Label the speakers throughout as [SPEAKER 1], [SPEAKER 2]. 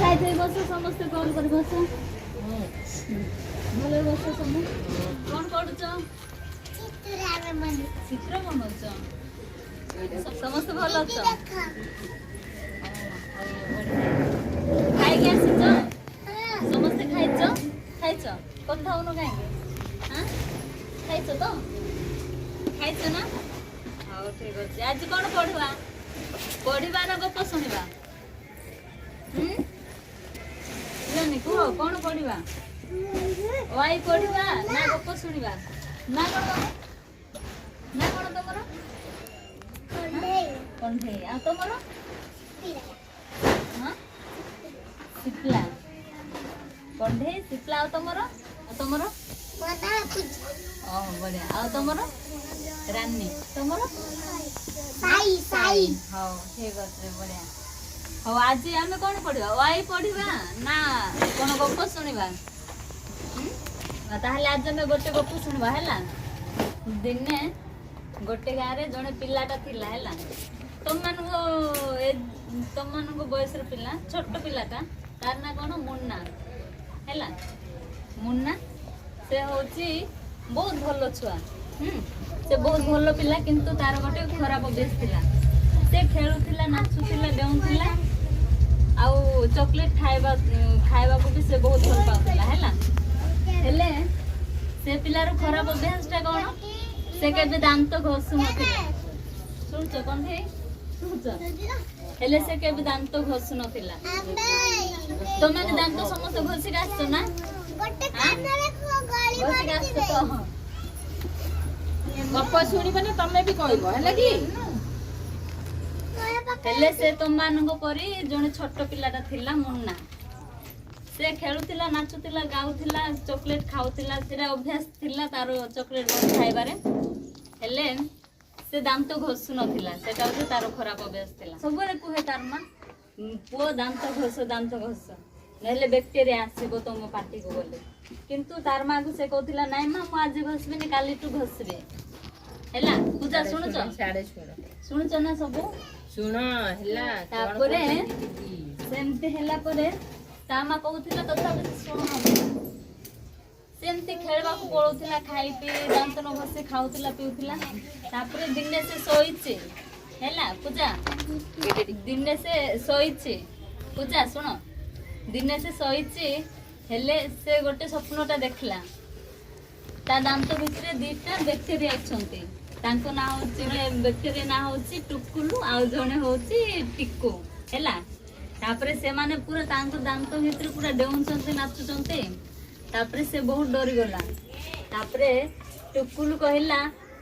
[SPEAKER 1] ଯାଇଥିବେ ବସ ସମସ୍ତେ କଲ୍ କରି ବସ ଭଲ ବସ ସବୁ କଣ କରୁଛ ଚିତ୍ର ବନଉଛ ସମସ୍ତେ ଭଲ ଅଛ ଖାଇକି ଆସିଛ ସମସ୍ତେ ଖାଇଛ କଥା ହଉନ କାହିଁକି ଖାଇଛ ତ ଖାଇଛ ନା ହଉ ଠିକ ଅଛି ଆଜି କଣ ପଢିବାର ଗପ ଶୁଣିବା କୁହ କଣ ପଢିବା ୱାଇ ପଢିବା ନା ଗପ ଶୁଣିବା ନା କଣ ତମର କଣ୍ଢେଇ ଆଉ ତମର ଶିପଲା କଣ୍ଢେଇ ଶିପଲା ଆଉ ତମର ବଢିଆ ଆଉ ତମର ରାନୀ ତମର ହଉ ଠିକ ଅଛି ବଢିଆ ହଉ ଆଜି ଆମେ କଣ ପଢିବା ୱାଇ ପଢିବା ନା କଣ ଗପ ଶୁଣିବା ତାହେଲେ ଆଜି ଆମେ ଗୋଟେ ଗପ ଶୁଣିବା ହେଲା ଦିନେ ଗୋଟେ ଗାଁରେ ଜଣେ ପିଲାଟା ଥିଲା ହେଲା ତମମାନଙ୍କ ବୟସର ପିଲା ଛୋଟ ପିଲାଟା ତାର ନା କଣ ମୁନ୍ନା ହେଲା ମୁନ୍ନା ସେ ହଉଛି ବହୁତ ଭଲ ଛୁଆ ସେ ବହୁତ ଭଲ ପିଲା କିନ୍ତୁ ତାର ଗୋଟେ ଖରାପ ଅଭ୍ୟାସ ଥିଲା ସେ ଖେଳୁଥିଲା ନାଚୁଥିଲା ଡେଉଁଥିଲା ଆଉ ଚକୋଲେଟ ଖାଇବାକୁ ବି ସେ ବହୁତ ଭଲ ପାଉଥିଲା ହେଲା ହେଲେ ସେ ପିଲାର ଖରାପ ଅଭ୍ୟାସ ଟା କଣ ସେ କେବେ ଦାନ୍ତ ଘଷୁ ନଥିଲା ଶୁଣୁଛ କଣ୍ଢେଇ ଶୁଣୁଛ ହେଲେ ସେ କେବେ ଦାନ୍ତ ଘଷୁ ନଥିଲା ତମେ ଦାନ୍ତ ସମସ୍ତେ ଘଷିକି ଆସିଛ ନା ଘଷିକି ଆସିଛ ତ
[SPEAKER 2] ଗପ ଶୁଣିବନି ତମେ ବି କହିବ ହେଲା କି
[SPEAKER 1] ହେଲେ ସେ ତମମାନଙ୍କ ପରି ଜଣେ ଛୋଟ ପିଲାଟା ଥିଲା ମୁନ୍ନା ସେ ଖେଳୁଥିଲା ନାଚୁଥିଲା ଗାଉଥିଲା ଚକୋଲେଟ ଖାଉଥିଲା ସେଟା ଅଭ୍ୟାସ ଥିଲା ତାର ଚକୋଲେଟ ଖାଇବାରେ ହେଲେ ସେ ଦାନ୍ତ ଘଷୁ ନଥିଲା ସେଟା ହଉଛି ତାର ଖରାପ ଅଭ୍ୟାସ ଥିଲା ସବୁବେଳେ କୁହେ ତାର ମା ପୁଅ ଦାନ୍ତ ଘଷ ନହେଲେ ବ୍ୟାକ୍ଟେରିଆ ଆସିବ ତମ ପାଟିକୁ ବୋଲି କିନ୍ତୁ ତାର ମାକୁ ସେ କହୁଥିଲା ନାଇଁ ମା ମୁଁ ଆଜି ଘଷିବିନି କାଲିଠୁ ଘଷିବି ହେଲା ପୂଜା ଶୁଣୁଛ ନା ସବୁ
[SPEAKER 2] ଶୁଣ ହେଲା
[SPEAKER 1] ତାପରେ ସେମିତି ହେଲା ପରେ ତା ମା କହୁଥିଲା ତଥାପି ଶୁଣୁନଥିଲା ସେମିତି ଖେଳିବାକୁ ପଳଉଥିଲା ଖାଇ ପିଇ ଦାନ୍ତ ନ ଘଷି ଖାଉଥିଲା ପିଉଥିଲା ତାପରେ ଦିନେ ସେ ଶୋଇଛି ହେଲା ପୂଜା ଦିନେ ସେ ଶୋଇଛି ପୂଜା ଶୁଣ ଦିନେ ସେ ଶୋଇଛି ହେଲେ ସେ ଗୋଟେ ସ୍ୱପ୍ନଟା ଦେଖିଲା ତା ଦାନ୍ତ ଭିତରେ ଦିଟା ବ୍ୟାକ୍ଟେରିଆ ଅଛନ୍ତି ତାଙ୍କ ନାଁ ହଉଛି ବ୍ୟାକ୍ଟେରିଆ ନାଁ ହଉଛି ଟୁକୁଲୁ ଆଉ ଜଣେ ହଉଛି ଟିକୁ ହେଲା ତାପରେ ସେମାନେ ପୁରା ତାଙ୍କ ଦାନ୍ତ ଭିତରେ ପୁରା ଡେଉଁଛନ୍ତି ନାଚୁଛନ୍ତି ତାପରେ ସେ ବହୁତ ଡରିଗଲା ତାପରେ ଟୁକୁଲୁ କହିଲା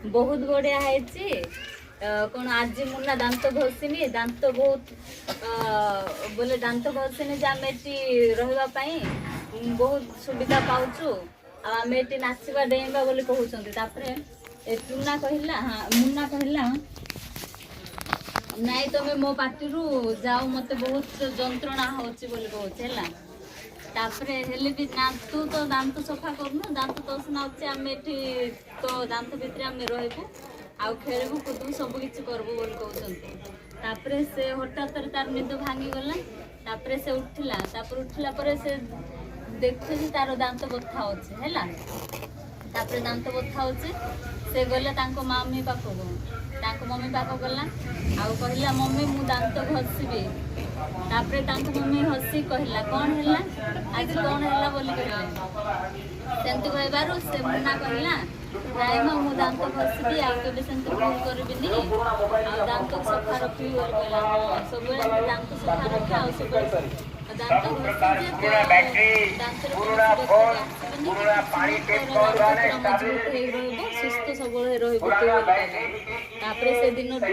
[SPEAKER 1] ବହୁତ ବଢିଆ ହେଇଛି କଣ ଆଜି ମୁନା ଦାନ୍ତ ଘଷିନି ଦାନ୍ତ ବୋଲେ ଦାନ୍ତ ଘଷିନି ଯେ ଆମେ ଏଠି ରହିବା ପାଇଁ ବହୁତ ସୁବିଧା ପାଉଛୁ ଆଉ ଆମେ ଏଠି ନାଚିବା ଡେଇଁବା ବୋଲି କହୁଛନ୍ତି ତାପରେ ମୁନ୍ନା କହିଲା ନାଇଁ ତମେ ମୋ ପାଟିରୁ ଯାଉ ମତେ ବହୁତ ଯନ୍ତ୍ରଣା ହଉଛି ବୋଲି କହୁଛି ହେଲା ତାପରେ ହେଲେ ବି ତୁ ତ ଦାନ୍ତ ସଫା କରୁନୁ ଦାନ୍ତ ତ ସିନା ଅଛି ଆମେ ଏଠି ତ ଦାନ୍ତ ଭିତରେ ଆମେ ରହିବୁ ଆଉ ଖେଳିବୁ କୁଦବୁ ସବୁ କିଛି କରିବୁ ବୋଲି କହୁଛନ୍ତି ତାପରେ ସେ ହଠାତରେ ତାର ନିଦ ଭାଙ୍ଗିଗଲା ତାପରେ ସେ ଉଠିଲା ତାପରେ ଉଠିଲା ପରେ ସେ ଦେଖୁଛି ତାର ଦାନ୍ତ ବଥା ହଉଛି ହେଲା ତାପରେ ଦାନ୍ତ ବଥା ହଉଛି ସେ ଗଲା ତାଙ୍କ ମମି ପାଖକୁ ଗଲା ଆଉ କହିଲା ମମି ମୁଁ ଦାନ୍ତ ଘଷିବି ତାପରେ ତାଙ୍କ ମମି ହସି କହିଲା କଣ ହେଲା ଆଜି କଣ ହେଲା ବୋଲି କହିଲେ ସେମିତି କହିବାରୁ ସେ ମୁନା କହିଲା ନାଇଁ ମା ମୁଁ ଦାନ୍ତ ଘଷିବି ଆଉ କେବେ ସେମିତି ଭୁଲ କରିବିନି ଆଉ ଦାନ୍ତ ସଫା ରଖିବି ବୋଲି କହିଲା ସବୁବେଳେ ଦାନ୍ତ ସଫା ରଖେ ଆଉ ସବୁବେଳେ ଦାନ୍ତ ସୁସ୍ଥ ସବୁବେଳେ ରହିବ ତାପରେ ସେ ଦିନଠୁ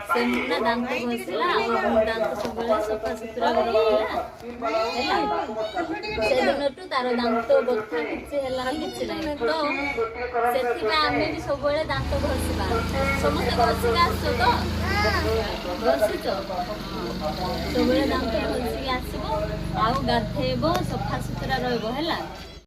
[SPEAKER 1] ସେ ମୁନା ଦାନ୍ତ ଘଷିଲା ଆଉ ଦାନ୍ତ ସବୁବେଳେ ସଫାସୁତୁରା ରଖିଲା ହେଲା ସେ ଦିନଠୁ ତାର ଦାନ୍ତ ବଥା କିଛି ହେଲା କିଛି ନାହିଁ ତ ସେଥିପାଇଁ ଆମେ ବି ସବୁବେଳେ ଦାନ୍ତ ଘଷିବା ସମସ୍ତେ ଘଷିକି ଆସୁଛ ତ ଘଷିଛ ସବୁବେଳେ ଦାନ୍ତ ଘଷିକି ଆସିବ ଆଉ ଗାଧେଇବ ସଫାସୁତୁରା ରହିବ ହେଲା।